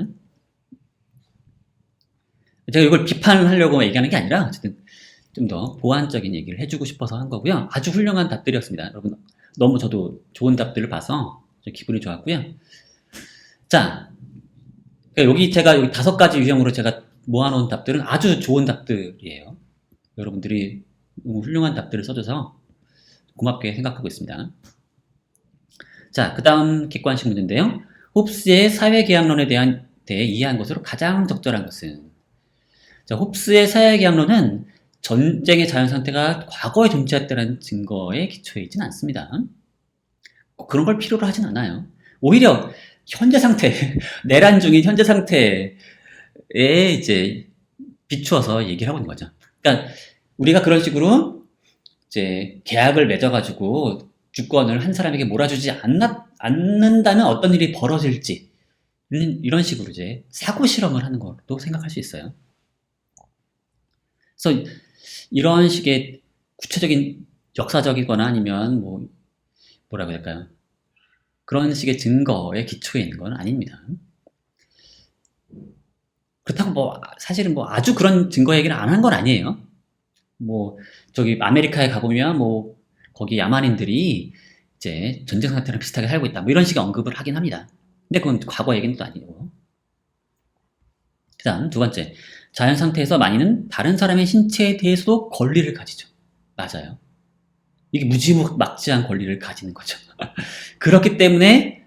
제가 이걸 비판하려고 얘기하는 게 아니라 어쨌든 좀 더 보완적인 얘기를 해주고 싶어서 한 거고요. 아주 훌륭한 답들이었습니다. 여러분, 너무 저도 좋은 답들을 봐서 기분이 좋았고요. 자, 여기 제가 여기 5가지 유형으로 제가 모아놓은 답들은 아주 좋은 답들이에요. 여러분들이 너무 훌륭한 답들을 써줘서 고맙게 생각하고 있습니다. 자, 그 다음 객관식 문제인데요. 홉스의 사회계약론에 대해 이해한 것으로 가장 적절한 것은? 자, 홉스의 사회계약론은 전쟁의 자연상태가 과거에 존재했다는 증거에 기초해 있지는 않습니다. 그런 걸 필요로 하진 않아요. 오히려 현재 상태, 내란 중인 현재 상태에 이제 비추어서 얘기를 하고 있는 거죠. 그러니까 우리가 그런 식으로 이제 계약을 맺어가지고 주권을 한 사람에게 몰아주지 않는다면 어떤 일이 벌어질지, 이런 식으로 이제 사고 실험을 하는 것도 생각할 수 있어요. 그래서 이런 식의 구체적인 역사적이거나 아니면 뭐라고 해야 할까요? 그런 식의 증거에 기초해 있는 건 아닙니다. 그렇다고 사실은 아주 그런 증거 얘기를 안 한 건 아니에요. 저기 아메리카에 가보면 거기 야만인들이 이제 전쟁 상태랑 비슷하게 살고 있다. 이런 식의 언급을 하긴 합니다. 근데 그건 과거 얘기는 또 아니고. 그 다음 2번째. 자연 상태에서 만인은 다른 사람의 신체에 대해서도 권리를 가지죠. 맞아요. 이게 무지막지한 권리를 가지는 거죠. 그렇기 때문에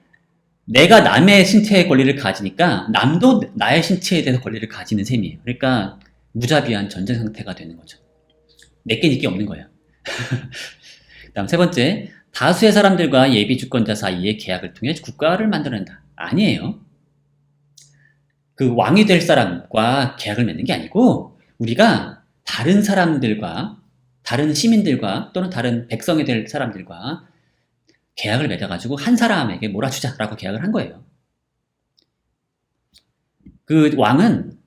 내가 남의 신체의 권리를 가지니까 남도 나의 신체에 대해서 권리를 가지는 셈이에요. 그러니까 무자비한 전쟁 상태가 되는 거죠. 내게 니게 없는 거예요. 그다음 세 번째, 다수의 사람들과 예비 주권자 사이에 계약을 통해 국가를 만들어낸다. 아니에요. 그 왕이 될 사람과 계약을 맺는 게 아니고 우리가 다른 사람들과 다른 시민들과 또는 다른 백성이 될 사람들과 계약을 맺어가지고 한 사람에게 몰아주자라고 계약을 한 거예요. 그 왕은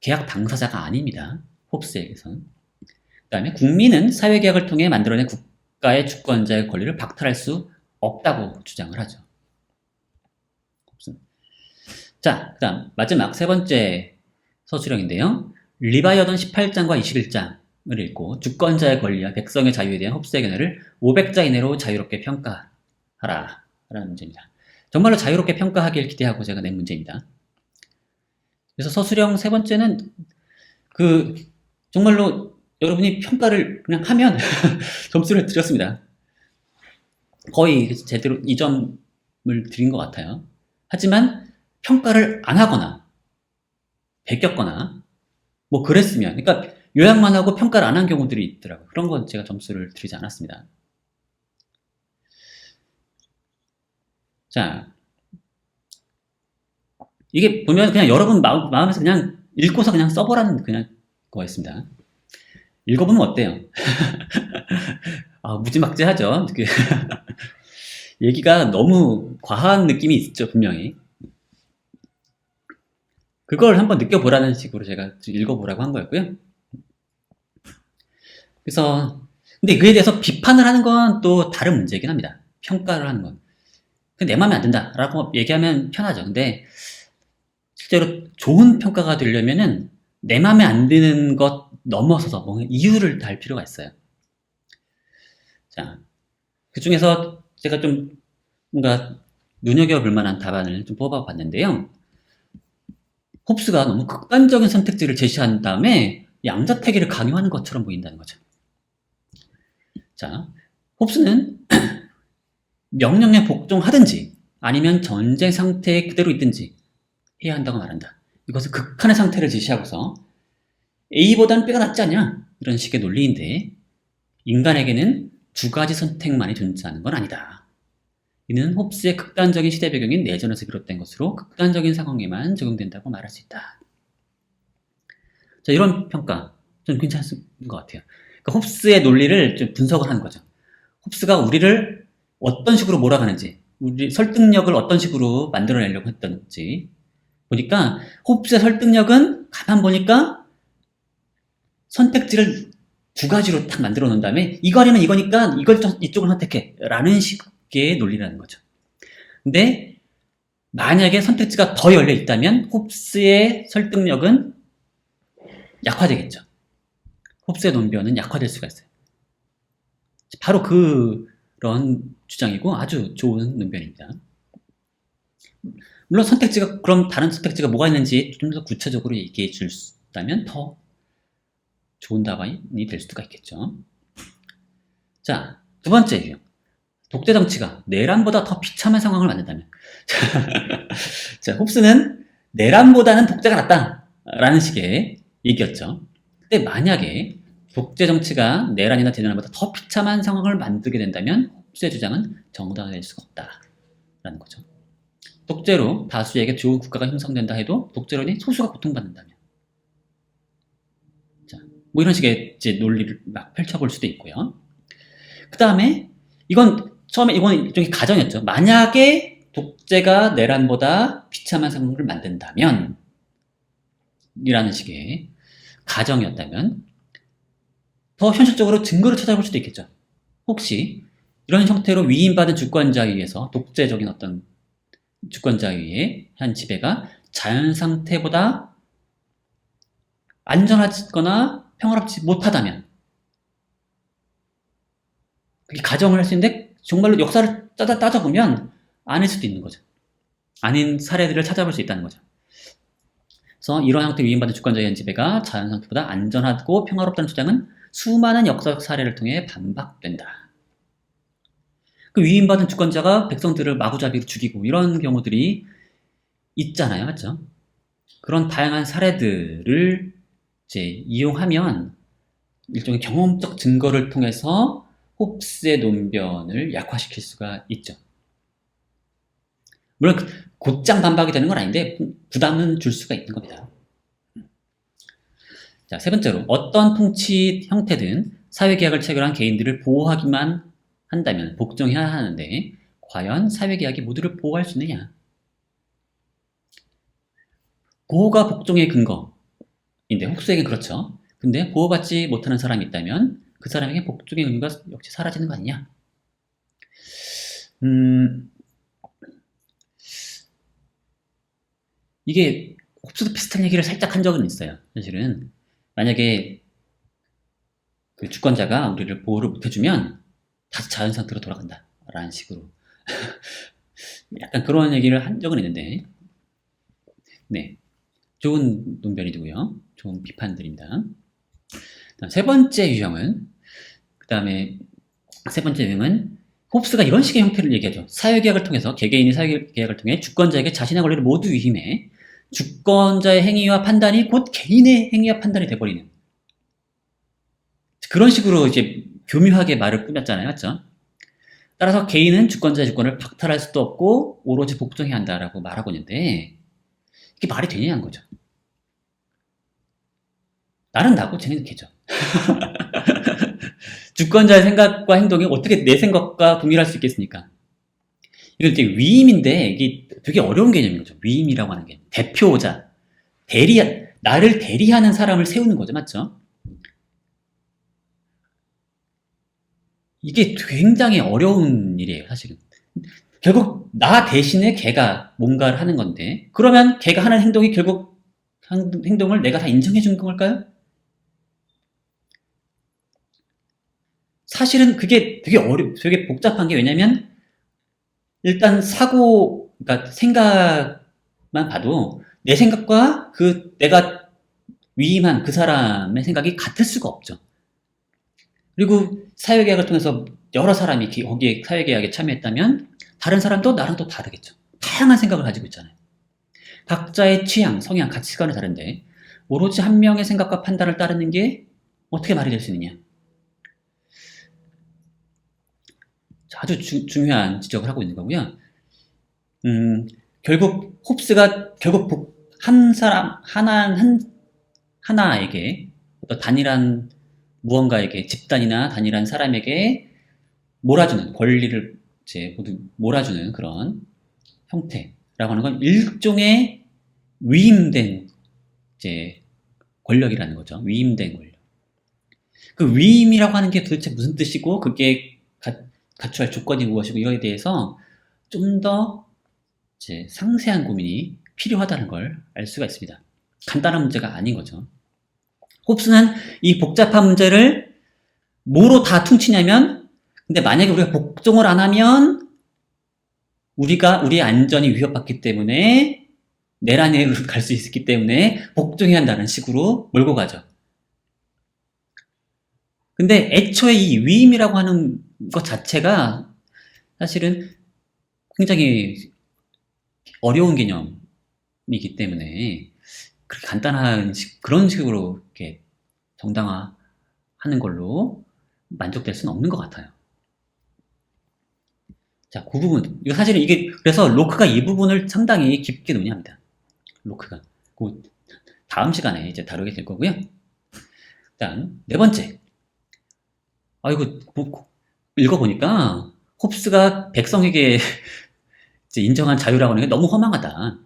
계약 당사자가 아닙니다. 홉스에게선. 그 다음에 국민은 사회계약을 통해 만들어낸 국가의 주권자의 권리를 박탈할 수 없다고 주장을 하죠. 자, 그 다음 마지막 세 번째 서술형인데요. 리바이어던 18장과 21장을 읽고 주권자의 권리와 백성의 자유에 대한 홉스의 견해를 500자 이내로 자유롭게 평가하라 라는 문제입니다. 정말로 자유롭게 평가하길 기대하고 제가 낸 문제입니다. 그래서 서술형 세 번째는 정말로 여러분이 평가를 그냥 하면 점수를 드렸습니다. 거의 제대로 2점을 드린 것 같아요. 하지만 평가를 안 하거나 베꼈거나 뭐 그랬으면, 그러니까 요약만 하고 평가를 안 한 경우들이 있더라고요. 그런 건 제가 점수를 드리지 않았습니다. 자, 이게 보면 그냥 여러분 마음에서 그냥 읽고서 그냥 써보라는 그냥 거였습니다. 읽어보면 어때요? 무지막지하죠. 얘기가 너무 과한 느낌이 있죠, 분명히. 그걸 한번 느껴보라는 식으로 제가 읽어보라고 한 거였고요. 그래서 근데 그에 대해서 비판을 하는 건 또 다른 문제이긴 합니다. 평가를 하는 건. 내 마음에 안 든다 라고 얘기하면 편하죠. 근데 실제로 좋은 평가가 되려면은 내 마음에 안 드는 것 넘어서서 뭔가 이유를 달 필요가 있어요. 자, 그 중에서 제가 좀 뭔가 눈여겨볼 만한 답안을 좀 뽑아봤는데요. 홉스가 너무 극단적인 선택지를 제시한 다음에 양자택일을 강요하는 것처럼 보인다는 거죠. 자, 홉스는 명령에 복종하든지 아니면 전쟁 상태에 그대로 있든지 해야 한다고 말한다. 이것은 극한의 상태를 제시하고서 A보다는 B가 낫지 않냐? 이런 식의 논리인데 인간에게는 두 가지 선택만이 존재하는 건 아니다. 이는 홉스의 극단적인 시대 배경인 내전에서 비롯된 것으로 극단적인 상황에만 적용된다고 말할 수 있다. 자, 이런 평가 좀 괜찮은 것 같아요. 그러니까 홉스의 논리를 좀 분석을 하는 거죠. 홉스가 우리를 어떤 식으로 몰아가는지, 우리 설득력을 어떤 식으로 만들어내려고 했던지 보니까 홉스의 설득력은 가만 보니까 선택지를 두 가지로 딱 만들어 놓은 다음에 이거 아니면 이거니까 이쪽을 선택해 라는 식의 논리라는 거죠. 근데 만약에 선택지가 더 열려 있다면 홉스의 설득력은 약화되겠죠. 홉스의 논변은 약화될 수가 있어요. 바로 그런 주장이고 아주 좋은 논변입니다. 물론 선택지가, 그럼 다른 선택지가 뭐가 있는지 좀 더 구체적으로 얘기해 준다면 더 좋은 답안이 될 수가 있겠죠. 자, 두 번째 유형. 독재 정치가 내란보다 더 비참한 상황을 만든다면. 자, 홉스는 내란보다는 독재가 낫다라는 식의 얘기였죠. 근데 만약에 독재 정치가 내란이나 대전보다 더 비참한 상황을 만들게 된다면 홉스의 주장은 정당화될 수가 없다라는 거죠. 독재로 다수에게 좋은 국가가 형성된다 해도 독재론이 소수가 고통받는다면. 자, 뭐 이런 식의 이제 논리를 막 펼쳐볼 수도 있고요. 그 다음에 이건 일종의 가정이었죠. 만약에 독재가 내란보다 비참한 상황을 만든다면 이라는 식의 가정이었다면 더 현실적으로 증거를 찾아볼 수도 있겠죠. 혹시 이런 형태로 위임받은 주권자에 의해서 독재적인 어떤 주권자에 의해 한 지배가 자연 상태보다 안전하거나 평화롭지 못하다면 그게 가정을 할 수 있는데 정말로 역사를 따져보면 아닐 수도 있는 거죠. 아닌 사례들을 찾아볼 수 있다는 거죠. 그래서 이런 형태 위임받은 주권자의 한 지배가 자연 상태보다 안전하고 평화롭다는 주장은 수많은 역사적 사례를 통해 반박된다. 그 위임받은 주권자가 백성들을 마구잡이로 죽이고 이런 경우들이 있잖아요. 맞죠? 그런 다양한 사례들을 이제 이용하면 일종의 경험적 증거를 통해서 홉스의 논변을 약화시킬 수가 있죠. 물론 곧장 반박이 되는 건 아닌데 부담은 줄 수가 있는 겁니다. 자, 세 번째로 어떤 통치 형태든 사회계약을 체결한 개인들을 보호하기만 한다면 복종해야 하는데 과연 사회계약이 모두를 보호할 수 있느냐? 보호가 복종의 근거인데 홉스에겐 그렇죠. 근데 보호받지 못하는 사람이 있다면 그 사람에게 복종의 의무가 역시 사라지는 거 아니냐? 이게 홉스도 비슷한 얘기를 살짝 한 적은 있어요. 사실은 만약에 그 주권자가 우리를 보호를 못해주면 다시 자연 상태로 돌아간다 라는 식으로 약간 그런 얘기를 한 적은 있는데 네, 좋은 논변이고요. 좋은 비판들입니다. 세 번째 유형은 홉스가 이런 식의 형태를 얘기하죠. 사회계약을 통해서 개개인이 사회계약을 통해 주권자에게 자신의 권리를 모두 위임해 주권자의 행위와 판단이 곧 개인의 행위와 판단이 돼버리는 그런 식으로 이제 교묘하게 말을 꾸몄잖아요. 맞죠? 따라서 개인은 주권자의 주권을 박탈할 수도 없고 오로지 복종해야 한다라고 말하고 있는데 이게 말이 되냐는 거죠. 나는 나고 쟤는 걔죠. 주권자의 생각과 행동이 어떻게 내 생각과 동일할 수 있겠습니까? 이건 되게 위임인데 이게 되게 어려운 개념인 거죠. 위임이라고 하는 게 대표자, 나를 대리하는 사람을 세우는 거죠. 맞죠? 이게 굉장히 어려운 일이에요. 사실은. 결국 나 대신에 걔가 뭔가를 하는 건데 그러면 걔가 하는 행동이 결국 행동을 내가 다 인정해 준 걸까요? 사실은 그게 되게 복잡한 게 왜냐면 일단 그러니까 생각만 봐도 내 생각과 내가 위임한 그 사람의 생각이 같을 수가 없죠. 그리고 사회계약을 통해서 여러 사람이 거기에 사회계약에 참여했다면 다른 사람도 나랑 또 다르겠죠. 다양한 생각을 가지고 있잖아요. 각자의 취향, 성향, 가치관이 다른데 오로지 한 명의 생각과 판단을 따르는 게 어떻게 말이 될 수 있느냐. 아주 중요한 지적을 하고 있는 거고요. 결국 홉스가 하나에게 어떤 단일한 무언가에게 집단이나 단일한 사람에게 권리를 이제 모두 몰아주는 그런 형태라고 하는 건 일종의 위임된 이제 권력이라는 거죠. 위임된 권력. 그 위임이라고 하는 게 도대체 무슨 뜻이고 그게 갖춰야 할 조건이 무엇이고 이거에 대해서 좀 더 상세한 고민이 필요하다는 걸 알 수가 있습니다. 간단한 문제가 아닌 거죠. 홉스는 이 복잡한 문제를 뭐로 다 퉁치냐면 근데 만약에 우리가 복종을 안 하면 우리의 안전이 위협받기 때문에 내란으로 갈 수 있기 때문에 복종해야 한다는 식으로 몰고 가죠. 근데 애초에 이 위임이라고 하는 것 자체가 사실은 굉장히 어려운 개념이기 때문에 그렇게 간단한 그런 식으로 이렇게 정당화하는 걸로 만족될 수는 없는 것 같아요. 자, 그 부분. 이거 사실은 그래서 로크가 이 부분을 상당히 깊게 논의합니다. 로크가. 그 다음 시간에 다루게 될 거고요. 일단, 네 번째. 이거 읽어보니까 홉스가 백성에게 인정한 자유라고 하는 게 너무 허망하다.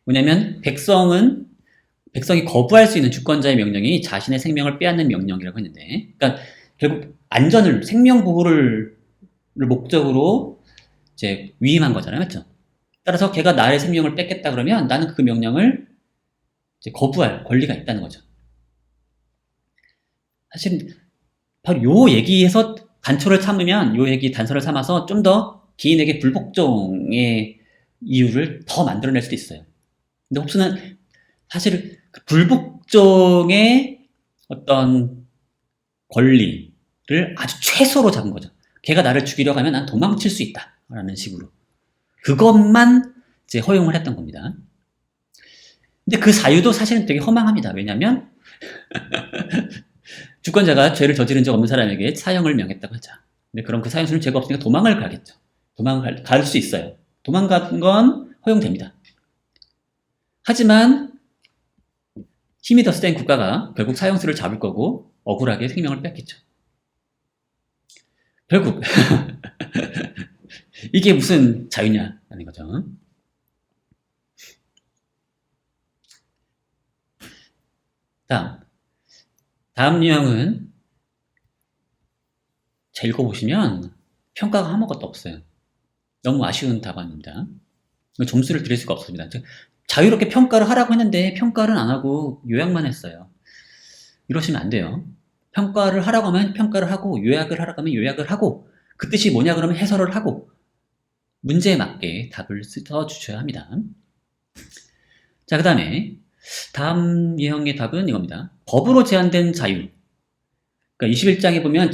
왜냐면 백성이 거부할 수 있는 주권자의 명령이 자신의 생명을 빼앗는 명령이라고 했는데, 그러니까 결국 생명 보호를 목적으로 위임한 거잖아요, 맞죠? 따라서 걔가 나의 생명을 뺏겠다 그러면 나는 그 명령을 거부할 권리가 있다는 거죠. 사실 바로 요 얘기에서 단서를 삼아서 좀 더 개인에게 불복종의 이유를 더 만들어낼 수도 있어요. 근데 홉스는 사실 불복종의 어떤 권리를 아주 최소로 잡은 거죠. 걔가 나를 죽이려고 하면 난 도망칠 수 있다 라는 식으로 그것만 허용을 했던 겁니다. 근데 그 사유도 사실은 되게 허망합니다. 왜냐하면 주권자가 죄를 저지른 적 없는 사람에게 사형을 명했다고 하자. 근데 그럼 그 사형수는 죄가 없으니까 도망을 가겠죠. 갈 수 있어요. 도망가는 건 허용됩니다. 하지만 힘이 더 센 국가가 결국 사형수를 잡을 거고 억울하게 생명을 뺏겠죠. 결국 이게 무슨 자유냐라는 거죠. 다음 유형은 잘 읽어보시면 평가가 아무것도 없어요. 너무 아쉬운 답안입니다. 점수를 드릴 수가 없습니다. 자유롭게 평가를 하라고 했는데 평가를 안 하고 요약만 했어요. 이러시면 안 돼요. 평가를 하라고 하면 평가를 하고 요약을 하라고 하면 요약을 하고 그 뜻이 뭐냐 그러면 해설을 하고 문제에 맞게 답을 써주셔야 합니다. 자, 그 다음에 다음 유형의 답은 이겁니다. 법으로 제한된 자유. 그러니까 21장에 보면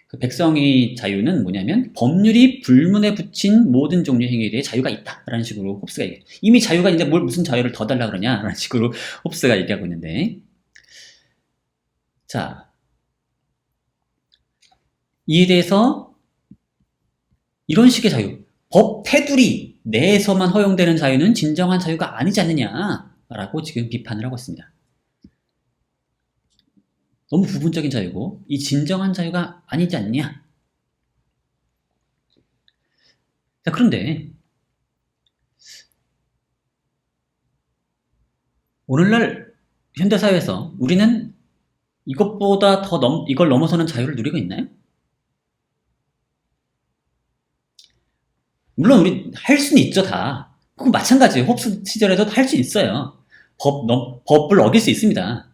그 백성의 자유는 뭐냐면 법률이 불문에 붙인 모든 종류의 행위에 대해 자유가 있다라는 식으로 홉스가 얘기해요. 이미 자유가 있는데 뭘 무슨 자유를 더 달라 그러냐라는 식으로 홉스가 얘기하고 있는데, 자, 이에 대해서 이런 식의 자유, 법 테두리 내에서만 허용되는 자유는 진정한 자유가 아니지 않느냐라고 지금 비판을 하고 있습니다. 너무 부분적인 자유고 이 진정한 자유가 아니지 않냐. 자, 그런데 오늘날 현대사회에서 우리는 이것보다 이걸 넘어서는 자유를 누리고 있나요? 물론 우리 할 수는 있죠, 다. 그거 마찬가지예요. 홉스 시절에도 할 수 있어요. 법을 어길 수 있습니다.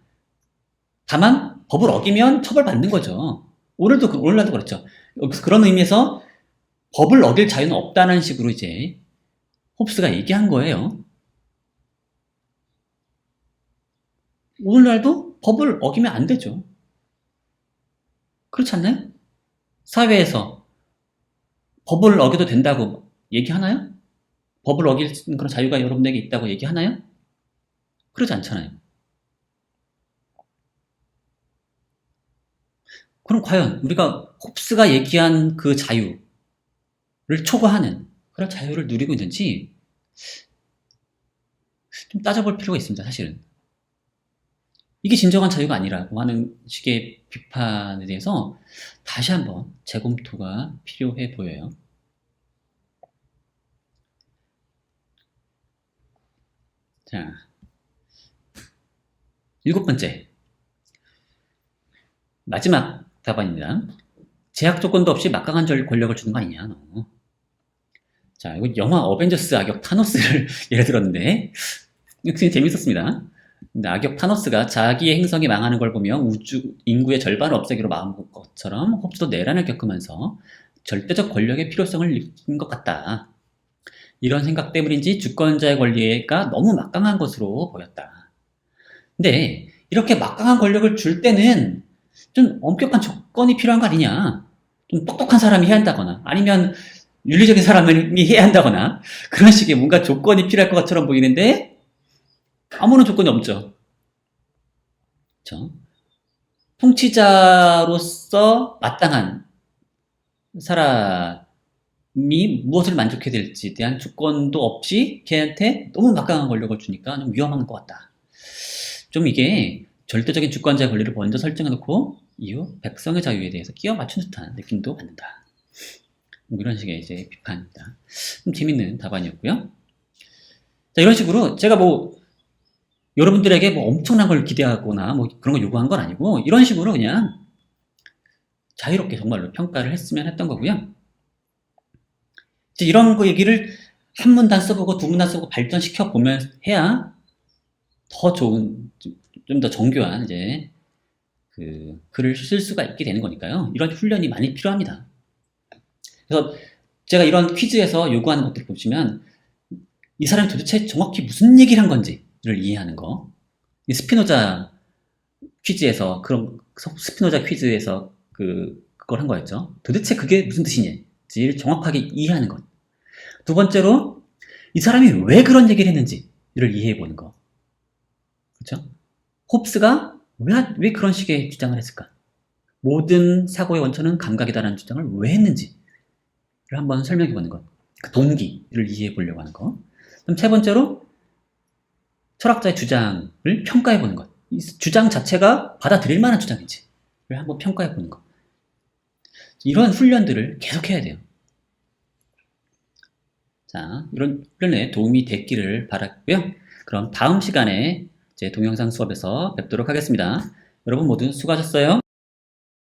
다만 법을 어기면 처벌받는 거죠. 오늘날도 그렇죠. 그런 의미에서 법을 어길 자유는 없다는 식으로 이제 홉스가 얘기한 거예요. 오늘날도 법을 어기면 안 되죠. 그렇지 않나요? 사회에서 법을 어겨도 된다고 얘기하나요? 법을 어길 그런 자유가 여러분에게 있다고 얘기하나요? 그러지 않잖아요. 그럼 과연 우리가 홉스가 얘기한 그 자유를 초과하는 그런 자유를 누리고 있는지 좀 따져볼 필요가 있습니다, 사실은. 이게 진정한 자유가 아니라고 하는 식의 비판에 대해서 다시 한번 재검토가 필요해 보여요. 자, 7번째. 마지막 답안입니다. 제약 조건도 없이 막강한 권력을 주는 거 아니냐, 너. 자, 이거 영화 어벤져스 악역 타노스를 예를 들었는데, 이거 굉장히 재밌었습니다. 근데 악역 타노스가 자기의 행성이 망하는 걸 보며 우주 인구의 절반을 없애기로 마음먹은 것처럼 홉스도 내란을 겪으면서 절대적 권력의 필요성을 느낀 것 같다. 이런 생각 때문인지 주권자의 권리가 너무 막강한 것으로 보였다. 근데 이렇게 막강한 권력을 줄 때는 좀 엄격한 조건이 필요한 거 아니냐. 좀 똑똑한 사람이 해야 한다거나 아니면 윤리적인 사람이 해야 한다거나 그런 식의 뭔가 조건이 필요할 것처럼 보이는데 아무런 조건이 없죠. 그렇죠? 통치자로서 마땅한 사람이 무엇을 만족해야 될지에 대한 조건도 없이 걔한테 너무 막강한 권력을 주니까 좀 위험한 것 같다. 좀 이게 절대적인 주권자의 권리를 먼저 설정해놓고 이후 백성의 자유에 대해서 끼워 맞춘 듯한 느낌도 받는다. 이런 식의 이제 비판입니다. 좀 재밌는 답안이었고요. 자, 이런 식으로 제가 여러분들에게 엄청난 걸 기대하거나 그런 걸 요구한 건 아니고 이런 식으로 그냥 자유롭게 정말로 평가를 했으면 했던 거고요. 이제 이런 거 얘기를 한 문단 써보고 두 문단 써보고 발전시켜 보면 해야 더 좋은 좀 더 정교한 이제 그 글을 쓸 수가 있게 되는 거니까요. 이런 훈련이 많이 필요합니다. 그래서 제가 이런 퀴즈에서 요구하는 것들을 보시면 이 사람이 도대체 정확히 무슨 얘기를 한 건지를 이해하는 거. 이 스피노자 퀴즈에서 그걸 한 거였죠. 도대체 그게 무슨 뜻이냐지를 정확하게 이해하는 것. 두 번째로 이 사람이 왜 그런 얘기를 했는지를 이해해 보는 거. 그렇죠? 홉스가 왜 그런 식의 주장을 했을까? 모든 사고의 원천은 감각이다라는 주장을 왜 했는지를 한번 설명해 보는 것. 그 동기를 이해해 보려고 하는 것. 그럼 세 번째로 철학자의 주장을 평가해 보는 것. 이 주장 자체가 받아들일 만한 주장인지를 한번 평가해 보는 것. 이런 훈련들을 계속 해야 돼요. 자, 이런 훈련에 도움이 됐기를 바랐고요. 그럼 다음 시간에 제 동영상 수업에서 뵙도록 하겠습니다. 여러분 모두 수고하셨어요.